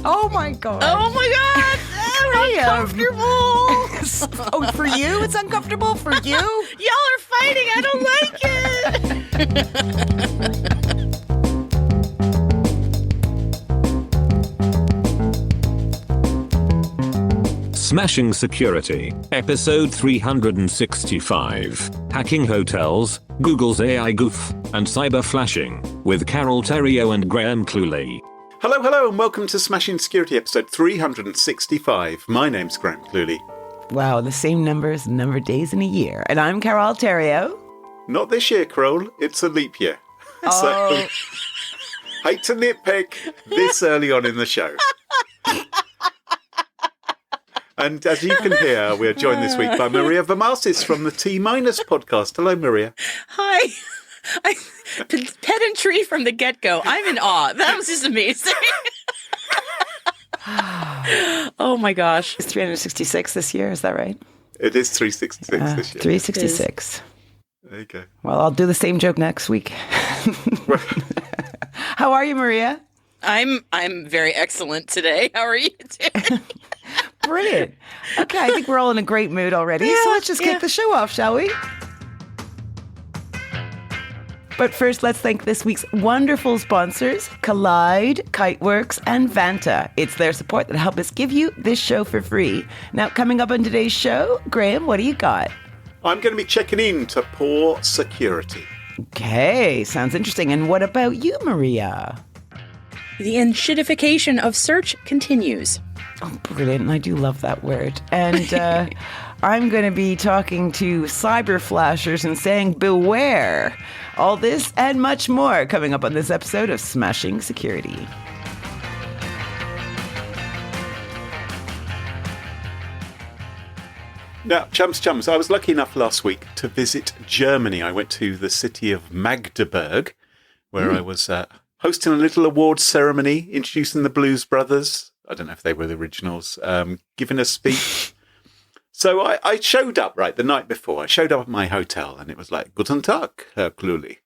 Oh my God. Oh my God. Uncomfortable. Oh, for you? It's uncomfortable for you? Y'all are fighting. I don't like it. Smashing Security, episode 365. Hacking hotels, Google's AI goof, and cyberflashing, with Carole, Theriault, and Cluley. Hello, and welcome to Smashing Security, episode 365. My name's Cluley. Wow, the same number as the number of days in a year. And I'm Carole Theriault. Not this year, Carole. It's a leap year. Oh. So, hate to nitpick this early on in the show. And as you can hear, we are joined this week by Maria Varmazis from the T- podcast. Hello, Maria. Hi. Pedantry from the get-go. I'm in awe. That was just amazing. Oh my gosh. It's 366 this year, is that right? It is 366 this year. 366. There you go. Well, I'll do the same joke next week. How are you, Maria? I'm very excellent today. How are you doing? Brilliant. Okay, I think we're all in a great mood already, so let's just kick the show off, shall we? But first, let's thank this week's wonderful sponsors, Collide, Kiteworks, and Vanta. It's their support that help us give you this show for free. Now, coming up on today's show, Graham, what do you got? I'm going to be checking in to poor security. Okay, sounds interesting. And what about you, Maria? The enshittification of search continues. Oh, brilliant. I do love that word. And I'm going to be talking to cyberflashers and saying beware. All this and much more coming up on this episode of Smashing Security. Now, chums, I was lucky enough last week to visit Germany. I went to the city of Magdeburg, where I was hosting a little awards ceremony, introducing the Blues Brothers. I don't know if they were the originals, giving a speech. So I showed up, the night before. I showed up at my hotel, and it was like, Guten Tag, Herr Cluley.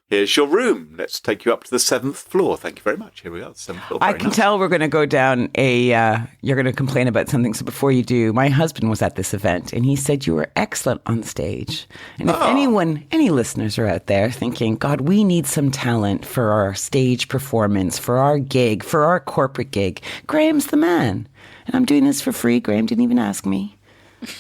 Here's your room. Let's take you up to the 7th floor. Thank you very much. Here we are, the 7th floor. I can tell we're going to go down you're going to complain about something. So before you do, my husband was at this event, and he said you were excellent on stage. And if any listeners are out there thinking, God, we need some talent for our stage performance, for our gig, for our corporate gig, Graham's the man. And I'm doing this for free. Graham didn't even ask me.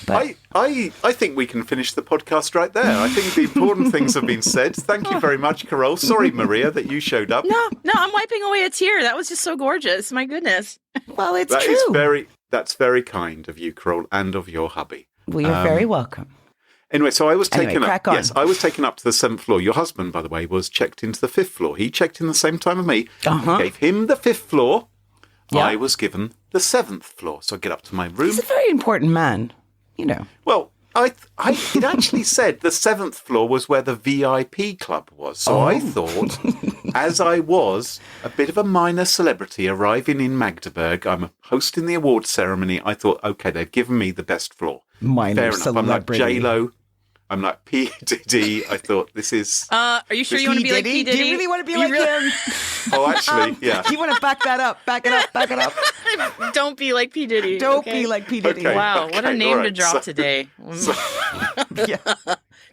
But I think we can finish the podcast right there. I think the important things have been said. Thank you very much, Carole. Sorry, Maria, that you showed up. No, I'm wiping away a tear. That was just so gorgeous. My goodness. Well, it's true. That's very kind of you, Carole, and of your hubby. Well, you're very welcome. Anyway, so I was taken crack on. Yes, I was taken up to the 7th floor. Your husband, by the way, was checked into the 5th floor. He checked in the same time as me. I gave him the 5th floor. Yeah. I was given the 7th floor. So I get up to my room. He's a very important man. You know. Well, it actually said the 7th floor was where the VIP club was. So I thought, as I was a bit of a minor celebrity arriving in Magdeburg, I'm hosting the award ceremony. I thought, okay, they've given me the best floor. Minor celebrity. I'm like J-Lo. I'm like P. Diddy. I thought this is... Are you sure you want to be like P. Diddy? Do you really want to be like him? Oh, actually, yeah. You want to back that up. Back it up. Don't be like P. Diddy. Don't be like P. Diddy. Okay, wow, what a name to drop today.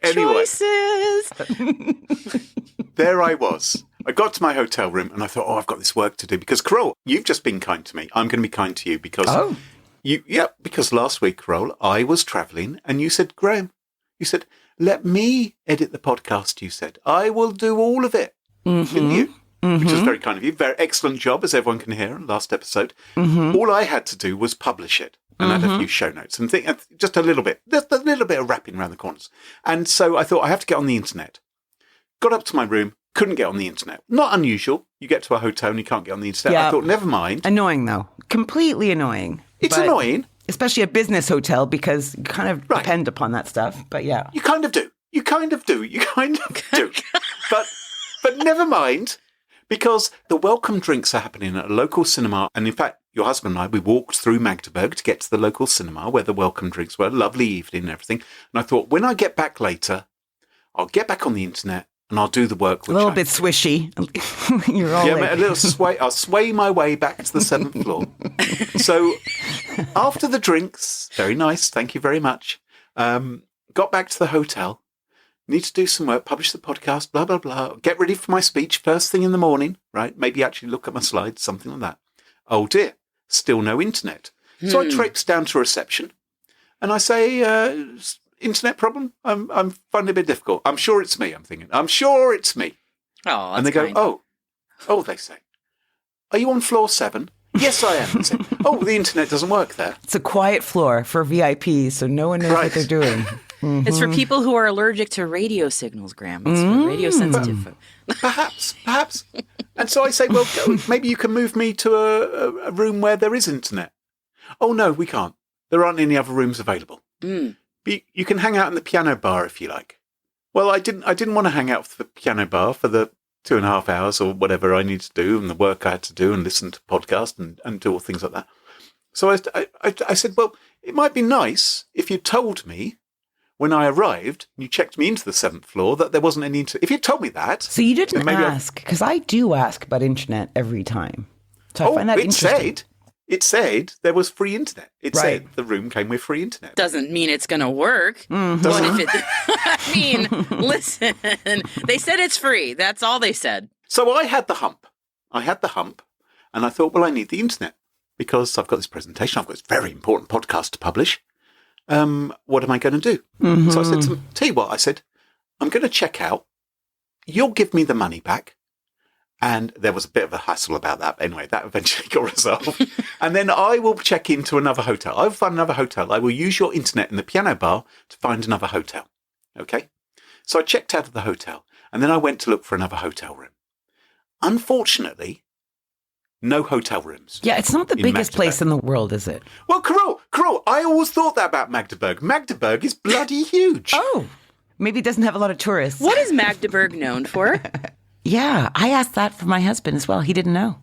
Anyway, choices. There I was. I got to my hotel room and I thought, I've got this work to do. Because, Carole, you've just been kind to me. I'm going to be kind to you because... because last week, Carole, I was travelling and you said, Graham, you said, let me edit the podcast, you said. I will do all of it. Didn't you? Which is very kind of you. Very excellent job, as everyone can hear in the last episode. All I had to do was publish it and add a few show notes and just a little bit of wrapping around the corners. And so I thought, I have to get on the internet. Got up to my room, couldn't get on the internet. Not unusual. You get to a hotel and you can't get on the internet. Yeah. I thought, never mind. Annoying, though. Completely annoying. It's annoying. Especially a business hotel, because you kind of depend upon that stuff. But yeah. You kind of do. But never mind, because the welcome drinks are happening at a local cinema. And in fact, your husband and I, we walked through Magdeburg to get to the local cinema where the welcome drinks were. Lovely evening and everything. And I thought, when I get back later, I'll get back on the internet and I'll do the work. A little bit swishy. You're all a little sway. I'll sway my way back to the 7th floor. So after the drinks, very nice, thank you very much. Got back to the hotel. Need to do some work, publish the podcast, blah, blah, blah. Get ready for my speech first thing in the morning, right? Maybe actually look at my slides, something like that. Oh dear, still no internet. So I traipse down to reception and I say, internet problem? I'm finding it a bit difficult. I'm sure it's me, I'm thinking. I'm sure it's me. Oh, and they go, oh, they say, are you on floor 7? Yes, I am. They say, oh, the internet doesn't work there. It's a quiet floor for VIPs, so no one knows what they're doing. Mm-hmm. It's for people who are allergic to radio signals, Graham. It's for radio sensitive. Perhaps. And so I say, well, maybe you can move me to a room where there is internet. Oh, no, we can't. There aren't any other rooms available. But you can hang out in the piano bar if you like. Well, I didn't want to hang out for the piano bar for the 2.5 hours or whatever I need to do and the work I had to do and listen to podcasts and do all things like that. So I said, well, it might be nice if you told me when I arrived and you checked me into the 7th floor that there wasn't any internet. If you told me that. So you didn't ask, because I do ask about internet every time. So I find that interesting. It said there was free internet. It said the room came with free internet. Doesn't mean it's going to work. Mm-hmm. What if it? I mean, listen. They said it's free. That's all they said. So I had the hump. And I thought, well, I need the internet because I've got this presentation. I've got this very important podcast to publish. What am I going to do? Mm-hmm. So I said to them, tell you what, I said, I'm going to check out. You'll give me the money back. And there was a bit of a hassle about that. Anyway, that eventually got resolved. And then I will check into another hotel. I will find another hotel. I will use your internet in the piano bar to find another hotel. Okay? So I checked out of the hotel. And then I went to look for another hotel room. Unfortunately, no hotel rooms. Yeah, it's not the biggest place in the world, is it? Well, Carole, I always thought that about Magdeburg. Magdeburg is bloody huge. Oh, maybe it doesn't have a lot of tourists. What is Magdeburg known for? Yeah, I asked that for my husband as well. He didn't know.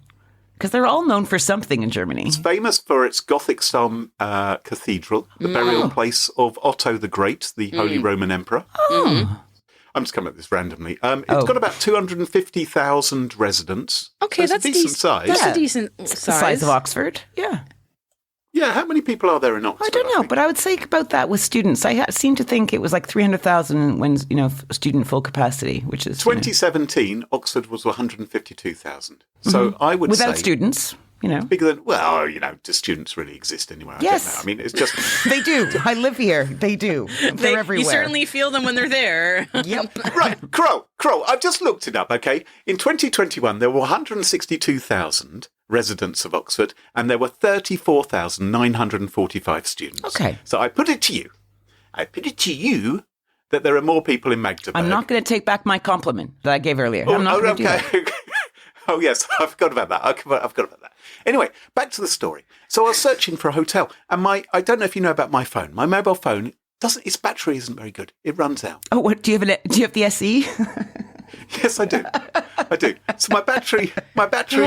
Because they're all known for something in Germany. It's famous for its Gothic-style cathedral, the burial place of Otto the Great, the Holy Roman Emperor. Oh. I'm just coming at this randomly. It's got about 250,000 residents. Okay, so that's a decent size. That's a decent size. It's the size of Oxford. Yeah. Yeah, how many people are there in Oxford? I don't know, but I would say about that with students. I seem to think it was like 300,000 when, student full capacity, which is... 2017, Oxford was 152,000. So I would say... Without students, Bigger than... Well, do students really exist anywhere? Yes. I don't know. I mean, it's just... They do. I live here. They do. They're everywhere. You certainly feel them when they're there. Yep. Right. Carole, I've just looked it up, okay? In 2021, there were 162,000 residents of Oxford, and there were 34,945 students. Okay. So I put it to you that there are more people in Magdeburg. I'm not going to take back my compliment that I gave earlier. I'm not going to do that. Oh, yes, I forgot about that. Anyway, back to the story. So I was searching for a hotel, and I don't know if you know about my phone. My mobile phone, its battery isn't very good. It runs out. Oh, what, do you have the SE? Yes, I do. So my battery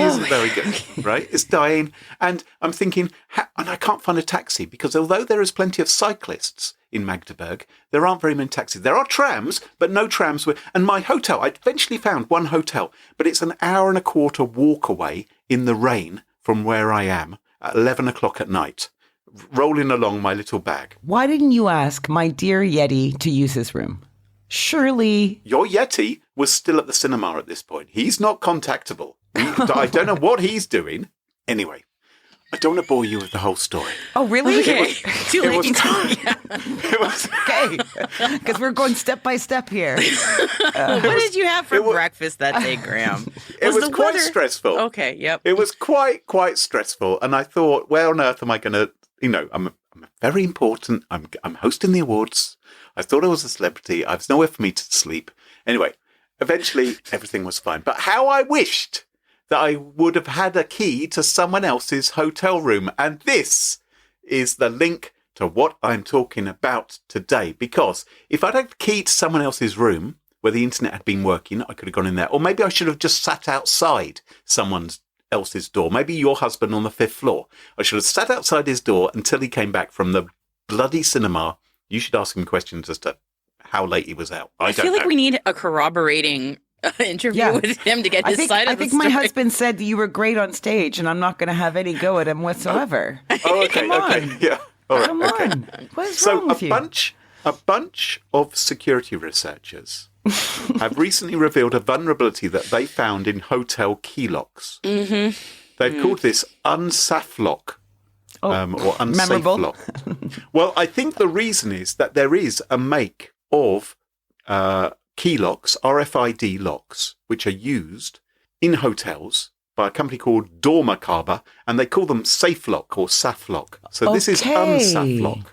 isn't very good, right? It's dying. And I'm thinking, and I can't find a taxi because although there is plenty of cyclists in Magdeburg, there aren't very many taxis. There are trams, but no trams. And my hotel, I eventually found one hotel, but it's an hour and a quarter walk away in the rain from where I am at 11 o'clock at night, rolling along my little bag. Why didn't you ask my dear Yeti to use his room? Surely... Your Yeti was still at the cinema at this point. He's not contactable. I don't know what he's doing. Anyway, I don't want to bore you with the whole story. Oh, really? Okay. Too late. It was okay. Because we're going step by step here. What did you have for breakfast that day, Graham? It was quite stressful. Okay, yep. It was quite stressful. And I thought, where on earth am I going to, I'm very important. I'm hosting the awards. I thought I was a celebrity. I was nowhere for me to sleep. Anyway, eventually everything was fine. But how I wished that I would have had a key to someone else's hotel room. And this is the link to what I'm talking about today. Because if I'd had the key to someone else's room where the internet had been working, I could have gone in there. Or maybe I should have just sat outside someone else's door. Maybe your husband on the 5th floor. I should have sat outside his door until he came back from the bloody cinema. You should ask him questions as to how late he was out. I feel like we need a corroborating interview with him to get his side of the story. I think my husband said that you were great on stage, and I'm not going to have any go at him whatsoever. Oh, okay, yeah. All right, Come on. What is wrong with you? A bunch of security researchers have recently revealed a vulnerability that they found in hotel key locks. Mm-hmm. They've called this Unsaflok. Or Unsaflok. Well, I think the reason is that there is a make of key locks, RFID locks, which are used in hotels by a company called Dormakaba, and they call them SafeLock or Saflock. So this is Unsaflok.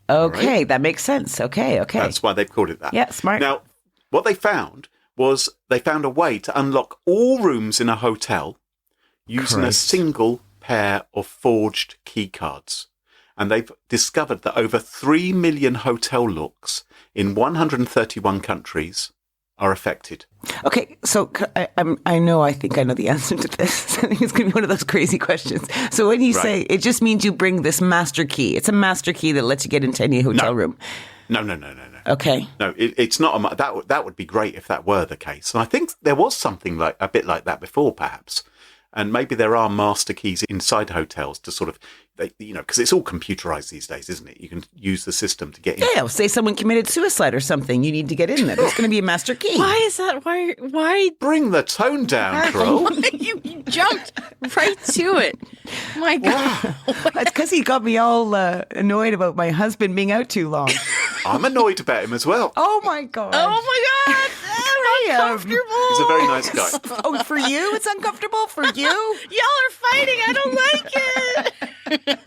Okay, right? That makes sense. Okay. That's why they've called it that. Yeah, smart. Now, what they found was they found a way to unlock all rooms in a hotel using a single pair of forged key cards. And they've discovered that over 3 million hotel locks in 131 countries are affected. Okay, so I think I know the answer to this. I think it's going to be one of those crazy questions. So when you say, it just means you bring this master key. It's a master key that lets you get into any hotel room. No. Okay. No, it's not. That would be great if that were the case. And I think there was something like a bit like that before, perhaps. And maybe there are master keys inside hotels to sort of, because it's all computerized these days, isn't it? You can use the system to get in. Yeah, say someone committed suicide or something. You need to get in there. There's going to be a master key. Why is that? Why? Bring the tone down, Carole. You jumped right to it. My God. It's because he got me all annoyed about my husband being out too long. I'm annoyed about him as well. Oh, my God. Oh, my God. Uncomfortable. He's a very nice guy. Oh, for you? It's uncomfortable? For you? Y'all are fighting. I don't like it.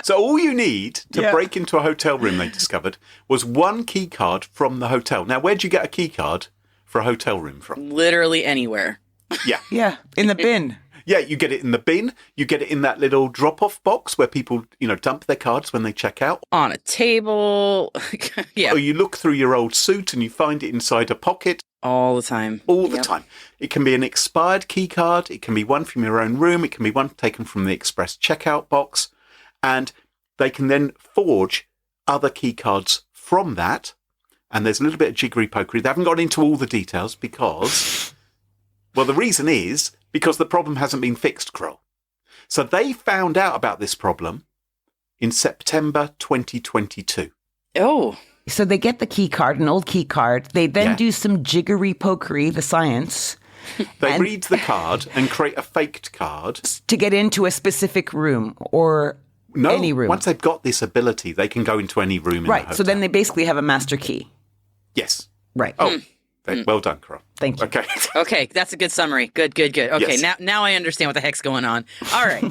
So all you need to break into a hotel room, they discovered, was one key card from the hotel. Now, where'd you get a key card for a hotel room from? Literally anywhere. Yeah. Yeah, in the bin. Yeah, you get it in the bin. You get it in that little drop-off box where people, dump their cards when they check out. On a table. Yeah. Or you look through your old suit and you find it inside a pocket. All the time. All the time. It can be an expired key card. It can be one from your own room. It can be one taken from the express checkout box. And they can then forge other key cards from that. And there's a little bit of jiggery-pokery. They haven't got into all the details because, well, the reason is because the problem hasn't been fixed, Carole. So they found out about this problem in September 2022. Oh. So they get the key card, an old key card. They then do some jiggery-pokery, the science. They read the card and create a faked card. To get into a specific room or any room. Once they've got this ability, they can go into any room in the hotel. Right, so then they basically have a master key. Yes. Right. Oh, well done, Carole. Thank you. Okay. Okay, that's a good summary. Good. Okay, now I understand what the heck's going on. All right.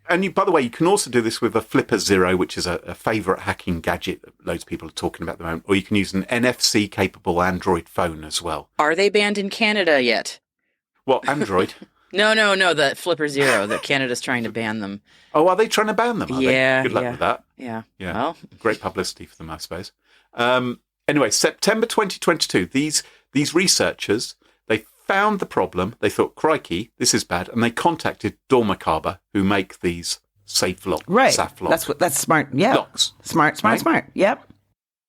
And by the way, you can also do this with a Flipper Zero, which is a favourite hacking gadget that loads of people are talking about at the moment. Or you can use an NFC-capable Android phone as well. Are they banned in Canada yet? What, Android? No, the Flipper Zero, that Canada's trying to ban them. Oh, are they trying to ban them? Good luck with that. Yeah. Well. Great publicity for them, I suppose. Anyway, September 2022, these researchers, they found the problem. They thought, crikey, this is bad. And they contacted Dormakaba, who make these SafeLock, Saflock. That's smart. Yeah. Locks. Smart. Yep.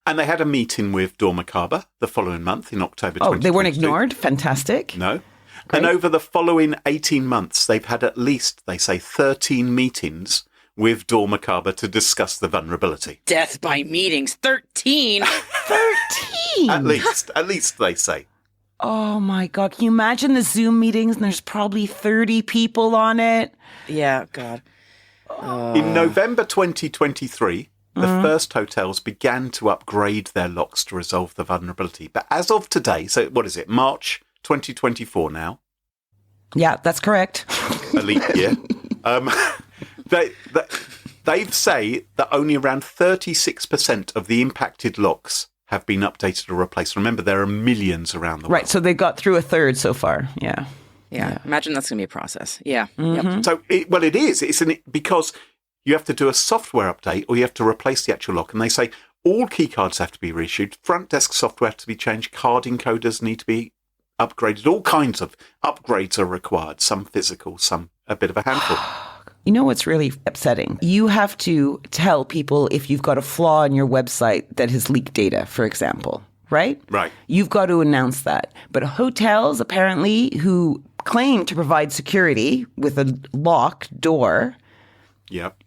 And they had a meeting with Dormakaba the following month in October 2022. Oh, they weren't ignored? Fantastic. No. Great. And over the following 18 months, they've had at least, they say, 13 meetings with Dormakaba to discuss the vulnerability. Death by meetings. 13? 13? At least they say. Oh my God. Can you imagine the Zoom meetings and there's probably 30 people on it? Yeah, God. In November 2023, the first hotels began to upgrade their locks to resolve the vulnerability. But as of today, so what is it, March 2024 now? Yeah, that's correct. A leap year. They say that only around 36% of the impacted locks have been updated or replaced. Remember, there are millions around the world. Right, so they got through a third so far. Yeah. Imagine that's going to be a process. Yeah. Mm-hmm. Yep. So, it is. Because you have to do a software update or you have to replace the actual lock. And they say all key cards have to be reissued. Front desk software have to be changed. Card encoders need to be upgraded. All kinds of upgrades are required. Some physical, some a bit of a handful. You know what's really upsetting? You have to tell people if you've got a flaw in your website that has leaked data, for example, right? Right. You've got to announce that. But hotels, apparently, who claim to provide security with a locked door, Yep.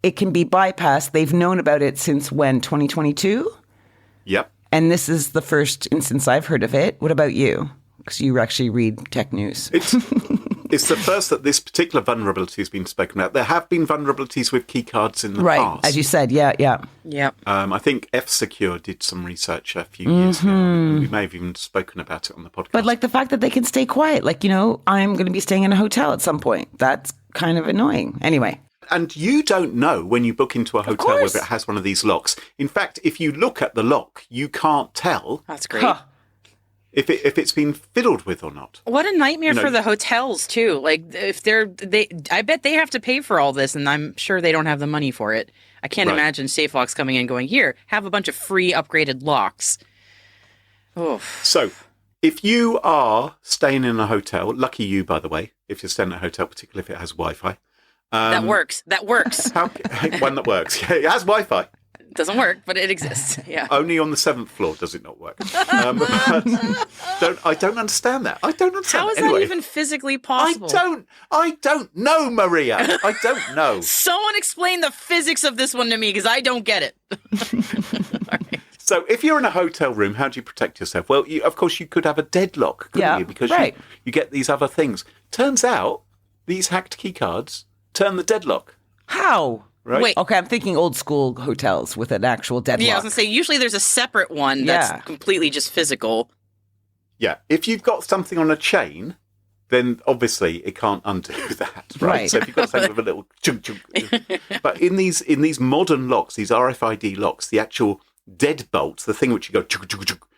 it can be bypassed. They've known about it since when? 2022? Yep. And this is the first instance I've heard of it. What about you? Because you actually read tech news. It's the first that this particular vulnerability has been spoken about. There have been vulnerabilities with keycards in the Right, past. as you said, yeah. Yep. I think F-Secure did some research a few years ago. We may have even spoken about it on the podcast. But like the fact that they can stay quiet, like, you know, I'm going to be staying in a hotel at some point. That's kind of annoying. Anyway. And you don't know when you book into a hotel course. whether it has one of these locks. In fact, if you look at the lock, you can't tell That's great. Huh. if it's been fiddled with or not. What a nightmare for the hotels too. Like if I bet they have to pay for all this, and I'm sure they don't have the money for it. I can't Right. imagine SafeLock's coming in going, here, have a bunch of free upgraded locks. Oh, So, if you are staying in a hotel, lucky you, by the way, if you're staying in a hotel, particularly if it has Wi-Fi. that works. That works. One that works. Yeah, it has Wi-Fi. It doesn't work, but it exists. Yeah. Only on the 7th floor does it not work. But I don't understand that. I don't understand How is that. Anyway, that even physically possible? I don't know, Maria. I don't know. Someone explain the physics of this one to me, because I don't get it. So if you're in a hotel room, how do you protect yourself? Well, of course, you could have a deadlock, couldn't you? Because right. you get these other things. Turns out, these hacked keycards turn the deadlock. How? Right? Wait. Okay, I'm thinking old school hotels with an actual deadlock. Yeah, I was going to say, usually there's a separate one that's completely just physical. Yeah. If you've got something on a chain, then obviously it can't undo that, right? So if you've got something with a little chunk, but in these modern locks, these RFID locks, the actual deadbolt, the thing which you go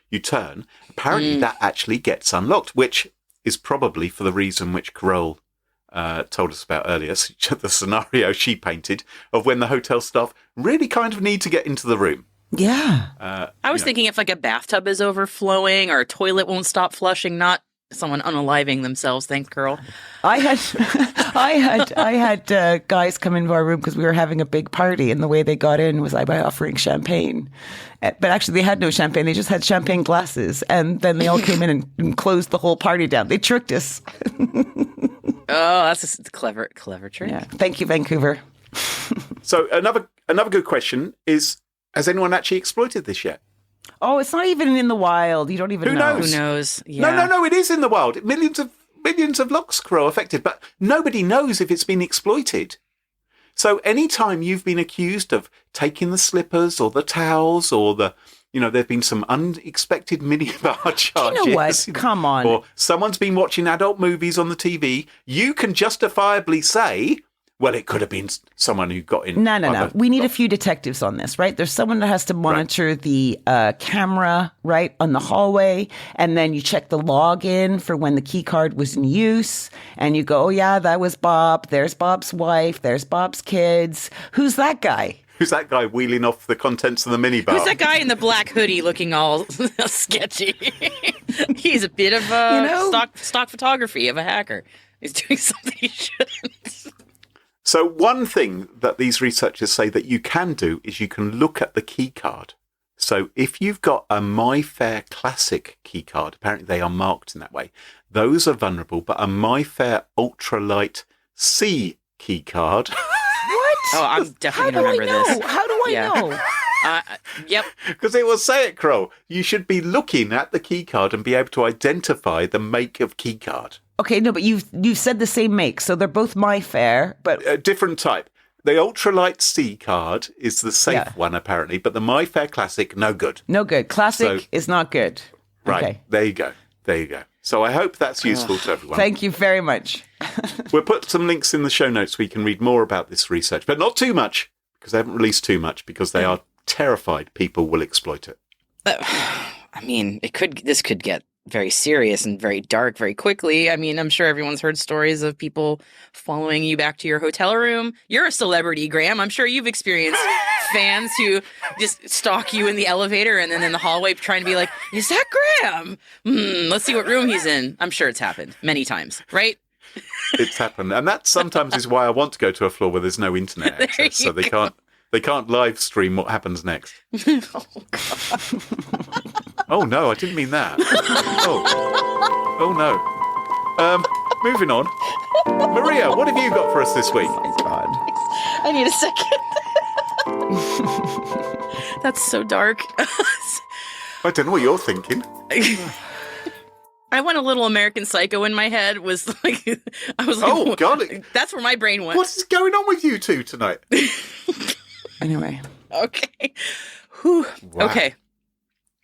you turn, apparently that actually gets unlocked, which is probably for the reason which Carole told us about earlier, the scenario she painted of when the hotel staff really kind of need to get into the room. Yeah. I was thinking if like a bathtub is overflowing or a toilet won't stop flushing, not someone unaliving themselves. Thanks, Carole. I had guys come into our room because we were having a big party, and the way they got in was by offering champagne. But actually, they had no champagne. They just had champagne glasses, and then they all came in and closed the whole party down. They tricked us. Oh, that's a clever trick. Yeah. Thank you, Vancouver. So another good question is: has anyone actually exploited this yet? Oh, it's not even in the wild. You don't even Who know. knows? Who knows? Yeah. No, it is in the wild. Millions of locks grow affected, but nobody knows if it's been exploited. So anytime you've been accused of taking the slippers or the towels or there've been some unexpected minibar charges. You know what? Come on. Or someone's been watching adult movies on the TV, you can justifiably say, well, it could have been someone who got in. No. We need a few detectives on this, right? There's someone that has to monitor the camera, right, on the hallway. And then you check the login for when the key card was in use. And you go, oh, yeah, that was Bob. There's Bob's wife. There's Bob's kids. Who's that guy? Who's that guy wheeling off the contents of the minibar? Who's that guy in the black hoodie looking all sketchy? He's a bit of stock photography of a hacker. He's doing something he shouldn't. So one thing that these researchers say that you can do is you can look at the key card. So if you've got a MyFair Classic key card, apparently they are marked in that way, those are vulnerable, but a MyFair Ultralight C key card... What? Oh, I'm definitely going to remember this. How do I know? Yep. Because it will say it, Carole. You should be looking at the key card and be able to identify the make of key card. Okay, no, but you've said the same make, so they're both MyFair, but... A different type. The Ultralight C card is the safe one, apparently, but the MyFair Classic, no good. No good. Classic is not good. Right, okay. There you go. So I hope that's useful to everyone. Thank you very much. We'll put some links in the show notes where you can read more about this research, but not too much, because they haven't released too much, because they are terrified people will exploit it. I mean, this could get very serious and very dark very quickly. I mean, I'm sure everyone's heard stories of people following you back to your hotel room. You're a celebrity, Graham. I'm sure you've experienced fans who just stalk you in the elevator and then in the hallway trying to be like, is that Graham? Let's see what room he's in. I'm sure it's happened many times, right? It's happened. And that sometimes is why I want to go to a floor where there's no internet access, so they can't live stream what happens next. Oh no, I didn't mean that. Oh no. Moving on. Maria, what have you got for us this week? Oh my God. I need a second. That's so dark. I don't know what you're thinking. I went a little American Psycho in my head. Was like, I was like, oh God, that's where my brain went. What is going on with you two tonight? Anyway. Okay. Whew. Wow. Okay.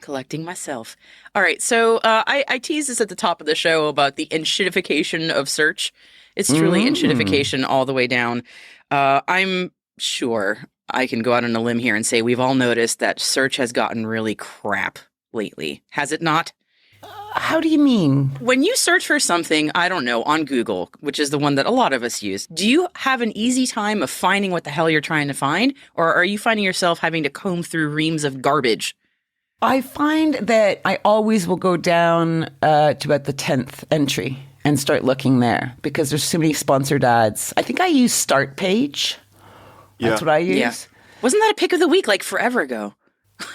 Collecting myself. All right. So I teased this at the top of the show about the enshittification of search. It's truly enshittification all the way down. I'm sure I can go out on a limb here and say we've all noticed that search has gotten really crap lately. Has it not? How do you mean? When you search for something, I don't know, on Google, which is the one that a lot of us use, do you have an easy time of finding what the hell you're trying to find? Or are you finding yourself having to comb through reams of garbage? I find that I always will go down to about the 10th entry and start looking there because there's so many sponsored ads. I think I use Start Page. That's what I use. Yeah. Wasn't that a pick of the week like forever ago?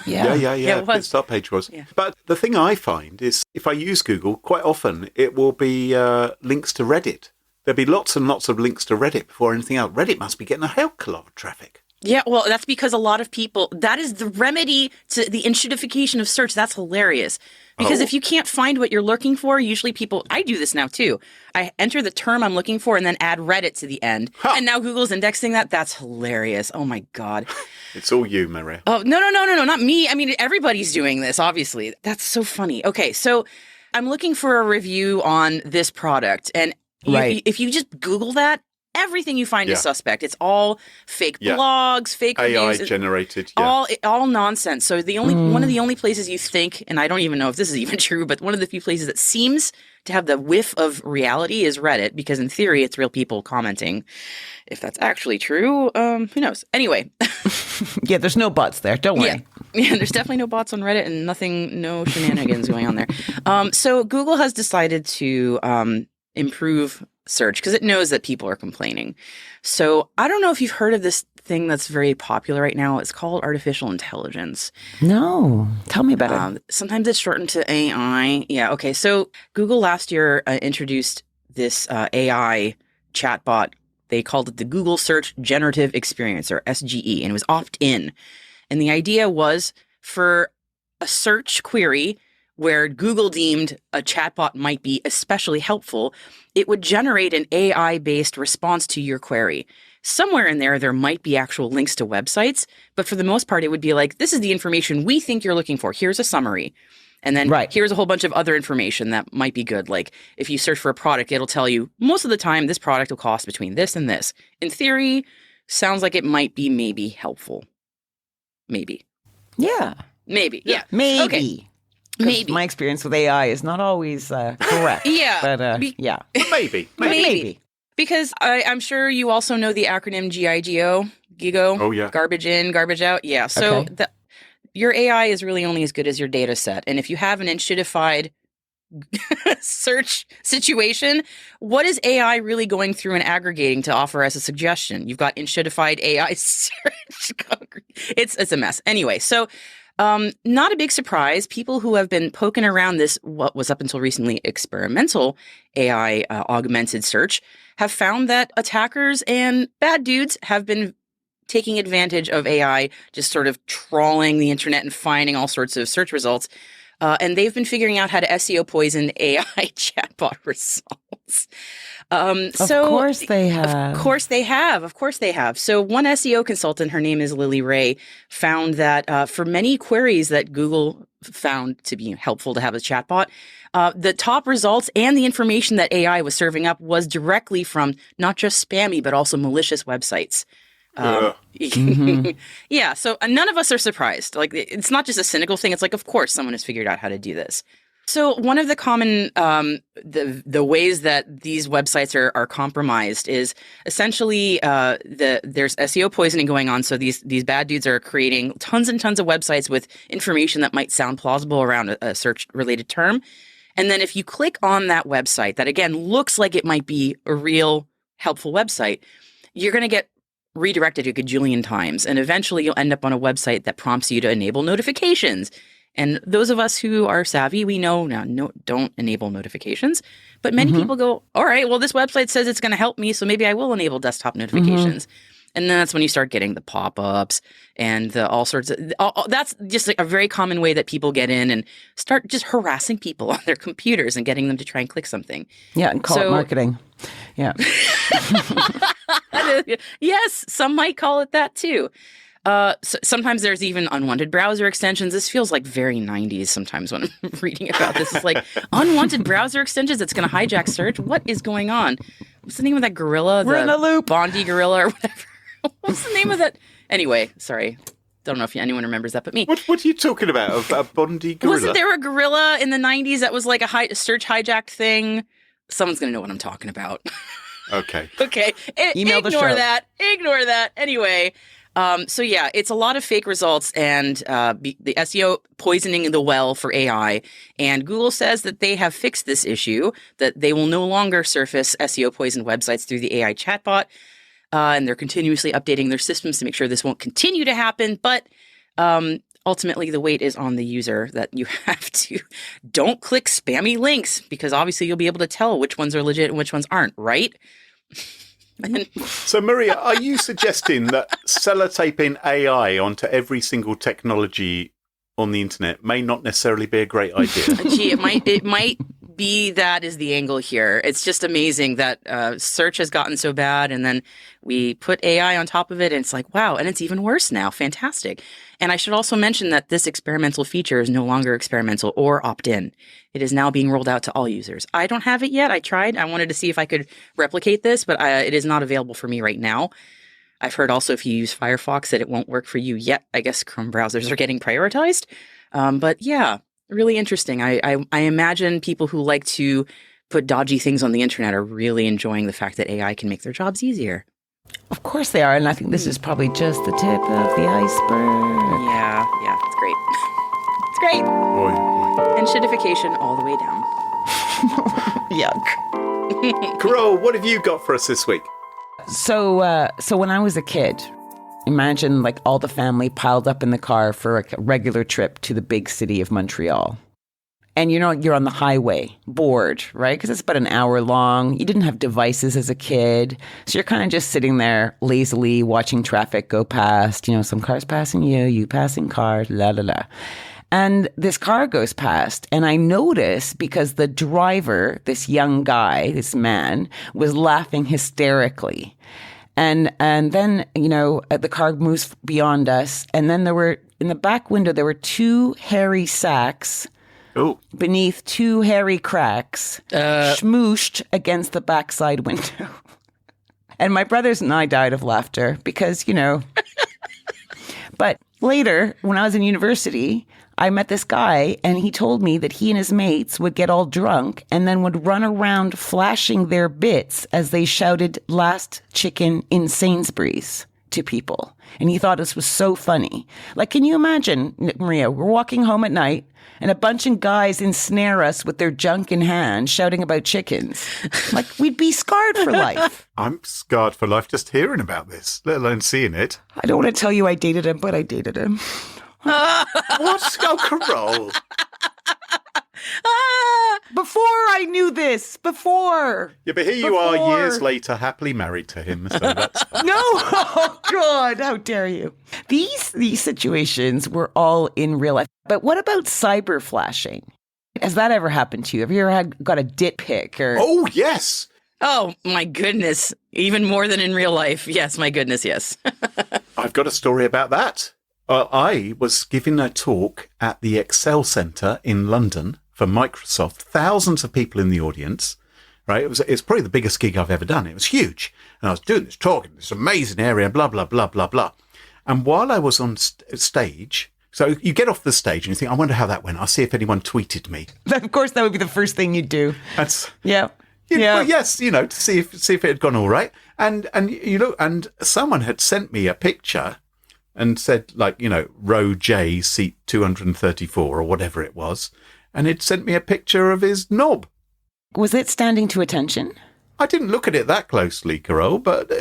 Yeah. Yeah, it was. The start page was. Yeah. But the thing I find is if I use Google, quite often it will be links to Reddit. There'll be lots and lots of links to Reddit before anything else. Reddit must be getting a hell of a lot of traffic. Yeah, well, that's because a lot of people, that is the remedy to the enshittification of search. That's hilarious. Because if you can't find what you're looking for, usually people, I do this now too. I enter the term I'm looking for and then add Reddit to the end. Huh. And now Google's indexing that. That's hilarious. Oh my God. It's all you, Maria. Oh, no, not me. I mean, everybody's doing this, obviously. That's so funny. Okay, so I'm looking for a review on this product. And if you just Google that, everything you find is suspect. It's all fake blogs, fake AI reviews, generated, all nonsense. So the only one of the only places you think, and I don't even know if this is even true, but one of the few places that seems to have the whiff of reality is Reddit, because in theory it's real people commenting. If that's actually true, who knows? Anyway. Yeah, there's no bots there. Don't worry. Yeah, there's definitely no bots on Reddit and no shenanigans going on there. So Google has decided to improve search because it knows that people are complaining. So I don't know if you've heard of this thing that's very popular right now. It's called artificial intelligence. No. Tell me about it. Sometimes it's shortened to AI. Yeah, okay. So Google last year introduced this AI chatbot. They called it the Google Search Generative Experience, or SGE, and it was opt-in. And the idea was for a search query where Google deemed a chatbot might be especially helpful, it would generate an AI-based response to your query. Somewhere in there might be actual links to websites, but for the most part, it would be like, this is the information we think you're looking for. Here's a summary. And then here's a whole bunch of other information that might be good. Like if you search for a product, it'll tell you most of the time this product will cost between this and this. In theory, sounds like it might be maybe helpful. Maybe. Yeah. Maybe. Yeah. Maybe. Okay. Maybe. My experience with AI is not always correct. Yeah. But yeah. But maybe. Because I'm sure you also know the acronym GIGO. GIGO. Oh, yeah. Garbage in, garbage out. Yeah. So your AI is really only as good as your data set. And if you have an enshittified search situation, what is AI really going through and aggregating to offer as a suggestion? You've got enshittified AI search. It's a mess. Anyway, so not a big surprise. People who have been poking around this, what was up until recently experimental AI augmented search, have found that attackers and bad dudes have been taking advantage of AI, just sort of trawling the internet and finding all sorts of search results. And they've been figuring out how to SEO poison AI chatbot results. Of course they have. Of course they have. So one SEO consultant, her name is Lily Ray, found that for many queries that Google found to be helpful to have a chatbot, the top results and the information that AI was serving up was directly from not just spammy, but also malicious websites. Yeah, so none of us are surprised. Like, it's not just a cynical thing. It's like, of course, someone has figured out how to do this. So one of the common the ways that these websites are compromised is essentially there's SEO poisoning going on. So these bad dudes are creating tons and tons of websites with information that might sound plausible around a search related term. And then if you click on that website that, again, looks like it might be a real helpful website, you're going to get redirected a gajillion times. And eventually you'll end up on a website that prompts you to enable notifications. And those of us who are savvy, we know now, no, don't enable notifications. But many people go, all right, well, this website says it's going to help me, so maybe I will enable desktop notifications. And then that's when you start getting the pop-ups and the all sorts of, that's just like a very common way that people get in and start just harassing people on their computers and getting them to try and click something. Yeah, and call it marketing. Yeah. Yes, some might call it that too. Sometimes there's even unwanted browser extensions. This feels like very 90s sometimes when I'm reading about this. It's like unwanted browser extensions that's going to hijack search. What is going on? What's the name of that gorilla? We're in a loop. Bondi gorilla or whatever. What's the name of that? Anyway, sorry. Don't know if anyone remembers that but me. What are you talking about? A Bondi gorilla? Wasn't there a gorilla in the 90s that was like a search hijacked thing? Someone's going to know what I'm talking about. Okay. Okay. Email the show. Ignore that. Anyway, so yeah, it's a lot of fake results and the SEO poisoning the well for AI. And Google says that they have fixed this issue, that they will no longer surface SEO poisoned websites through the AI chatbot. And they're continuously updating their systems to make sure this won't continue to happen. But ultimately, the weight is on the user that you have to don't click spammy links because obviously you'll be able to tell which ones are legit and which ones aren't, right? So, Maria, are you suggesting that sellotaping AI onto every single technology on the internet may not necessarily be a great idea? Gee, it might be that is the angle here. It's just amazing that search has gotten so bad, and then we put AI on top of it, and it's like, wow, and it's even worse now. Fantastic. And I should also mention that this experimental feature is no longer experimental or opt-in. It is now being rolled out to all users. I don't have it yet. I tried. I wanted to see if I could replicate this, but it is not available for me right now. I've heard also if you use Firefox that it won't work for you yet. I guess Chrome browsers are getting prioritized. But yeah, really interesting. I imagine people who like to put dodgy things on the internet are really enjoying the fact that AI can make their jobs easier. Of course they are. And I think this is probably just the tip of the iceberg. Yeah, it's great. It's great. Boy. And shitification all the way down. Yuck. Carole, what have you got for us this week? So when I was a kid, imagine like all the family piled up in the car for like a regular trip to the big city of Montreal. And you're on the highway, bored, right? Because it's about an hour long. You didn't have devices as a kid. So you're kind of just sitting there lazily watching traffic go past. Some cars passing you passing cars, la, la, la. And this car goes past, and I notice because the driver, this young guy, this man, was laughing hysterically. And then, the car moves beyond us. And then in the back window, there were two hairy sacks beneath two hairy cracks, schmooshed against the backside window. And my brothers and I died of laughter because, But later, when I was in university, I met this guy, and he told me that he and his mates would get all drunk and then would run around flashing their bits as they shouted "last chicken in Sainsbury's" to people. And he thought this was so funny. Like, can you imagine, Maria, we're walking home at night and a bunch of guys ensnare us with their junk in hand shouting about chickens. Like, we'd be scarred for life. I'm scarred for life just hearing about this, let alone seeing it. I don't want to tell you I dated him, but I dated him. What? Oh, Carole. Before I knew this, before. Yeah, but here you are years later, happily married to him. So that's fine. No, oh God, how dare you? These situations were all in real life. But what about cyberflashing? Has that ever happened to you? Have you ever got a dit pic or? Oh, yes. Oh, my goodness. Even more than in real life. Yes, my goodness, yes. I've got a story about that. I was giving a talk at the Excel Centre in London for Microsoft. Thousands of people in the audience, right? It's probably the biggest gig I've ever done. It was huge. And I was doing this talk in this amazing area, blah, blah, blah, blah, blah. And while I was on stage, so you get off the stage and you think, I wonder how that went. I'll see if anyone tweeted me. Of course, that would be the first thing you'd do. Yeah. Well, yes, to see if it had gone all right. And someone had sent me a picture and said, row J, seat 234 or whatever it was. and he'd sent me a picture of his knob. Was it standing to attention? I didn't look at it that closely, Carole, but,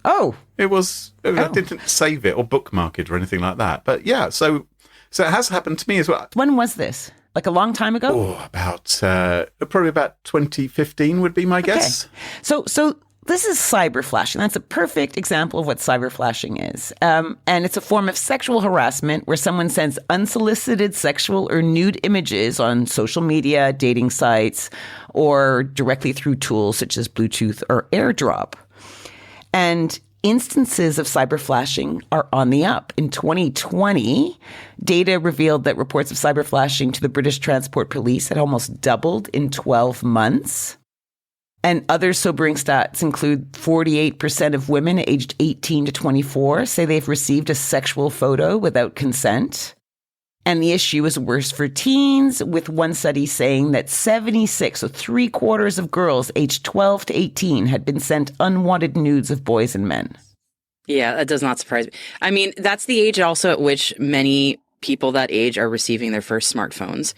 Oh. It was, I didn't save it or bookmark it or anything like that. But yeah, so it has happened to me as well. When was this? Like a long time ago? Oh, probably about 2015 would be my guess. So this is cyberflashing. That's a perfect example of what cyberflashing is. And it's a form of sexual harassment where someone sends unsolicited sexual or nude images on social media, dating sites, or directly through tools such as Bluetooth or AirDrop. And instances of cyberflashing are on the up. In 2020, data revealed that reports of cyberflashing to the British Transport Police had almost doubled in 12 months. And other sobering stats include 48% of women aged 18 to 24 say they've received a sexual photo without consent. And the issue is worse for teens, with one study saying that 76, so 3/4 of girls aged 12 to 18 had been sent unwanted nudes of boys and men. Yeah, that does not surprise me. I mean, that's the age also at which many people that age are receiving their first smartphones.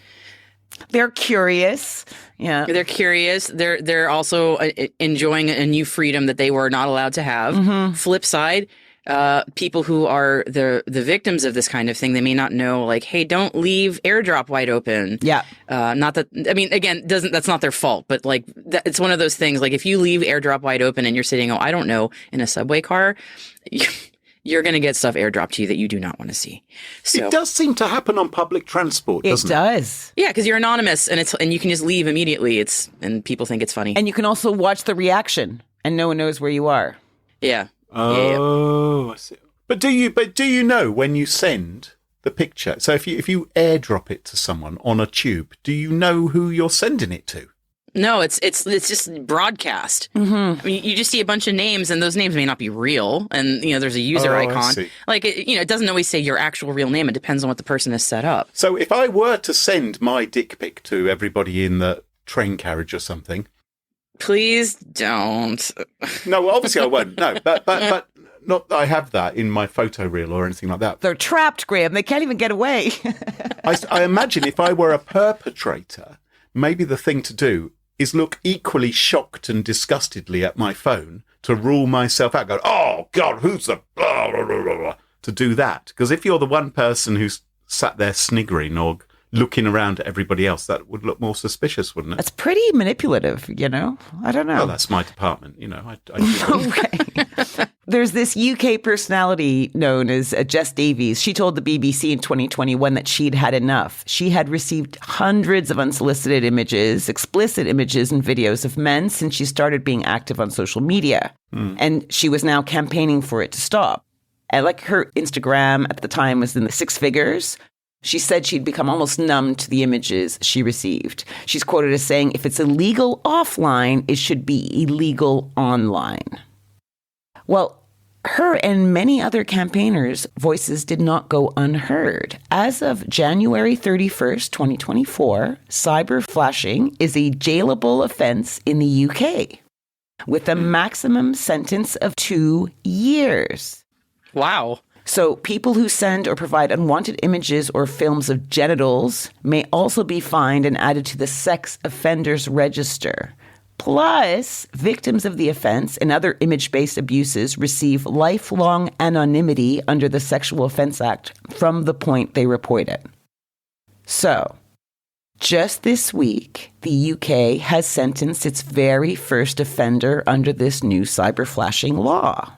They're curious. Yeah. They're curious. They're also enjoying a new freedom that they were not allowed to have. Mm-hmm. Flip side, people who are the victims of this kind of thing, they may not know, like, hey, don't leave AirDrop wide open. Yeah. Not that, I mean, again, that's not their fault, but like, it's one of those things, like if you leave AirDrop wide open and you're sitting, I don't know, in a subway car, you're going to get stuff airdropped to you that you do not want to see. So, it does seem to happen on public transport, doesn't it? It does. Yeah, because you're anonymous and you can just leave immediately. And people think it's funny. And you can also watch the reaction and no one knows where you are. Yeah. Oh, yeah. I see. But do you know when you send the picture? So if you airdrop it to someone on a tube, do you know who you're sending it to? No, it's just broadcast. Mm-hmm. I mean, you just see a bunch of names, and those names may not be real. And there's a user icon. Like it doesn't always say your actual real name. It depends on what the person has set up. So if I were to send my dick pic to everybody in the train carriage or something, please don't. No, obviously I won't. No, but not that I have that in my photo reel or anything like that. They're trapped, Graham. They can't even get away. I imagine if I were a perpetrator, maybe the thing to do is look equally shocked and disgustedly at my phone to rule myself out. Go, oh, God, who's the... Blah, blah, blah, blah, to do that. Because if you're the one person who's sat there sniggering or looking around at everybody else, that would look more suspicious, wouldn't it? That's pretty manipulative, I don't know. Well, that's my department, Okay. There's this UK personality known as Jess Davies. She told the BBC in 2021 that she'd had enough. She had received hundreds of unsolicited images, explicit images and videos of men since she started being active on social media. And she was now campaigning for it to stop. And like her Instagram at the time was in the 6 figures. She said she'd become almost numb to the images she received. She's quoted as saying, if it's illegal offline, it should be illegal online. Well, her and many other campaigners' voices did not go unheard. As of January 31st, 2024, cyberflashing is a jailable offence in the UK with a maximum sentence of 2 years. Wow. So people who send or provide unwanted images or films of genitals may also be fined and added to the sex offenders register. Plus, victims of the offense and other image-based abuses receive lifelong anonymity under the Sexual Offense Act from the point they report it. So, just this week, the UK has sentenced its very first offender under this new cyberflashing law.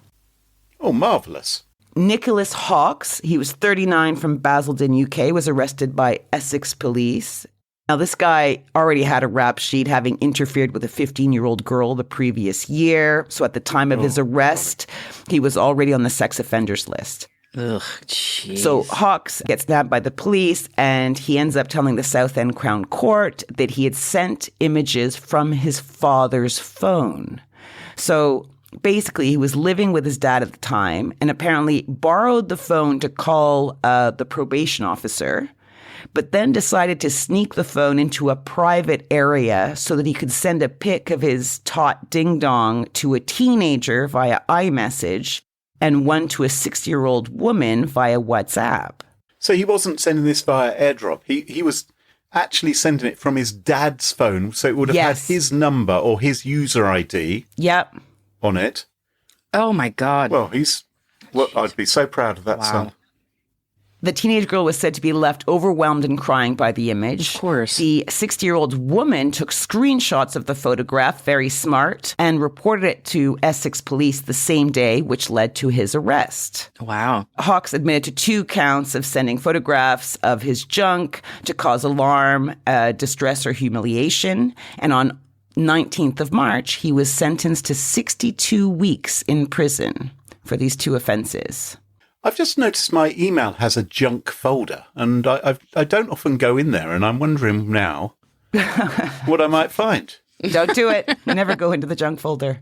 Oh, marvellous. Nicholas Hawkes, he was 39 from Basildon, UK, was arrested by Essex police. Now, this guy already had a rap sheet, having interfered with a 15-year-old girl the previous year. So at the time of his arrest, he was already on the sex offenders list. Ugh, jeez. So Hawkes gets nabbed by the police, and he ends up telling the Southend Crown Court that he had sent images from his father's phone. So basically, he was living with his dad at the time and apparently borrowed the phone to call the probation officer, but then decided to sneak the phone into a private area so that he could send a pic of his taut ding-dong to a teenager via iMessage and one to a 60-year-old woman via WhatsApp. So he wasn't sending this via AirDrop. He was actually sending it from his dad's phone. So it would have had his number or his user ID on it. Oh, my God. Well, I'd be so proud of that son. The teenage girl was said to be left overwhelmed and crying by the image. Of course. The 60-year-old woman took screenshots of the photograph, very smart, and reported it to Essex police the same day, which led to his arrest. Wow. Hawkes admitted to 2 counts of sending photographs of his junk to cause alarm, distress, or humiliation. And on 19th of March, he was sentenced to 62 weeks in prison for these 2 offenses. I've just noticed my email has a junk folder, and I don't often go in there, and I'm wondering now what I might find. Don't do it. Never go into the junk folder.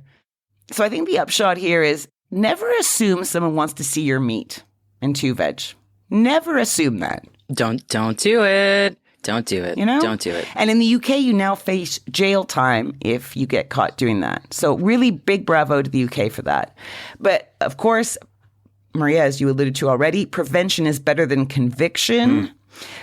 So I think the upshot here is never assume someone wants to see your meat and 2-veg. Never assume that. Don't do it. Don't do it. You know? Don't do it. And in the UK, you now face jail time if you get caught doing that. So really big bravo to the UK for that. But of course, Maria, as you alluded to already, prevention is better than conviction.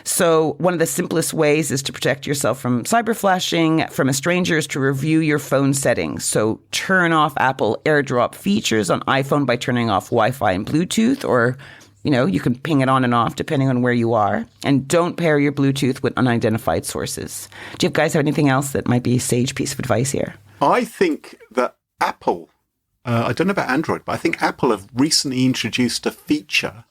So one of the simplest ways is to protect yourself from cyberflashing from a stranger is to review your phone settings. So turn off Apple AirDrop features on iPhone by turning off Wi-Fi and Bluetooth, or you can ping it on and off depending on where you are. And don't pair your Bluetooth with unidentified sources. Do you guys have anything else that might be a sage piece of advice here? I think that Apple... I don't know about Android, but I think Apple have recently introduced a feature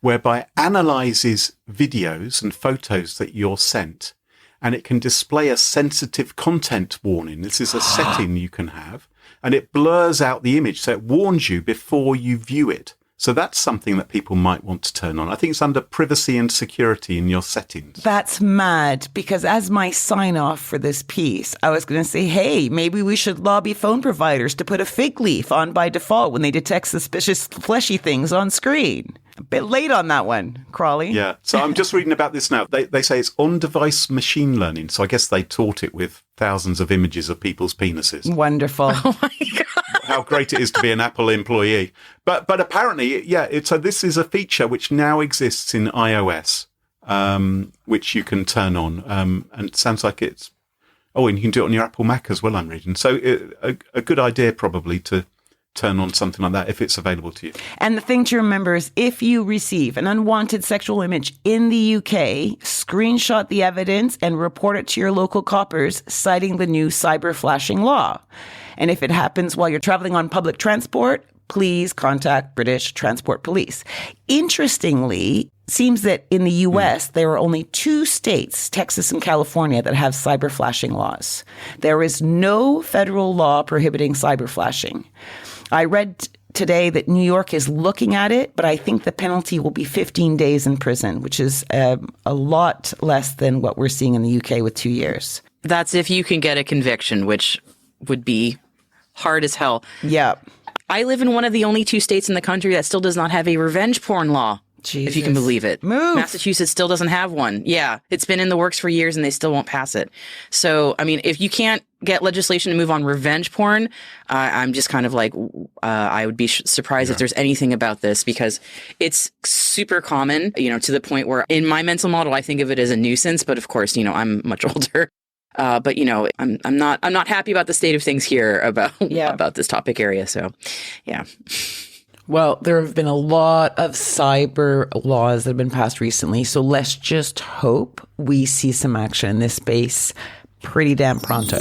whereby it analyzes videos and photos that you're sent, and it can display a sensitive content warning. This is a setting you can have, and it blurs out the image, so it warns you before you view it. So that's something that people might want to turn on. I think it's under privacy and security in your settings. That's mad, because as my sign off for this piece, I was going to say, hey, maybe we should lobby phone providers to put a fig leaf on by default when they detect suspicious fleshy things on screen. A bit late on that one, Crawley. Yeah. So I'm just reading about this now. They say it's on-device machine learning. So I guess they taught it with thousands of images of people's penises. Wonderful. Oh, my God. How great it is to be an Apple employee. But apparently, so this is a feature which now exists in iOS, which you can turn on. And it sounds like it's... Oh, and you can do it on your Apple Mac as well, I'm reading. So a good idea probably to turn on something like that if it's available to you. And the thing to remember is if you receive an unwanted sexual image in the UK, screenshot the evidence and report it to your local coppers, citing the new cyberflashing law. And if it happens while you're traveling on public transport, please contact British Transport Police. Interestingly, it seems that in the US, there are only 2 states, Texas and California, that have cyberflashing laws. There is no federal law prohibiting cyberflashing. I read today that New York is looking at it, but I think the penalty will be 15 days in prison, which is a lot less than what we're seeing in the UK with 2 years. That's if you can get a conviction, which would be hard as hell. Yeah. I live in one of the only 2 states in the country that still does not have a revenge porn law. Jesus. If you can believe it. Move. Massachusetts still doesn't have one. Yeah. It's been in the works for years and they still won't pass it. So, I mean, if you can't get legislation to move on revenge porn, I'm just kind of like, I would be surprised if there's anything about this because it's super common, to the point where in my mental model, I think of it as a nuisance. But of course, I'm much older. But I'm not happy about the state of things here about this topic area. So, yeah. Well, there have been a lot of cyber laws that have been passed recently, so let's just hope we see some action in this space pretty damn pronto.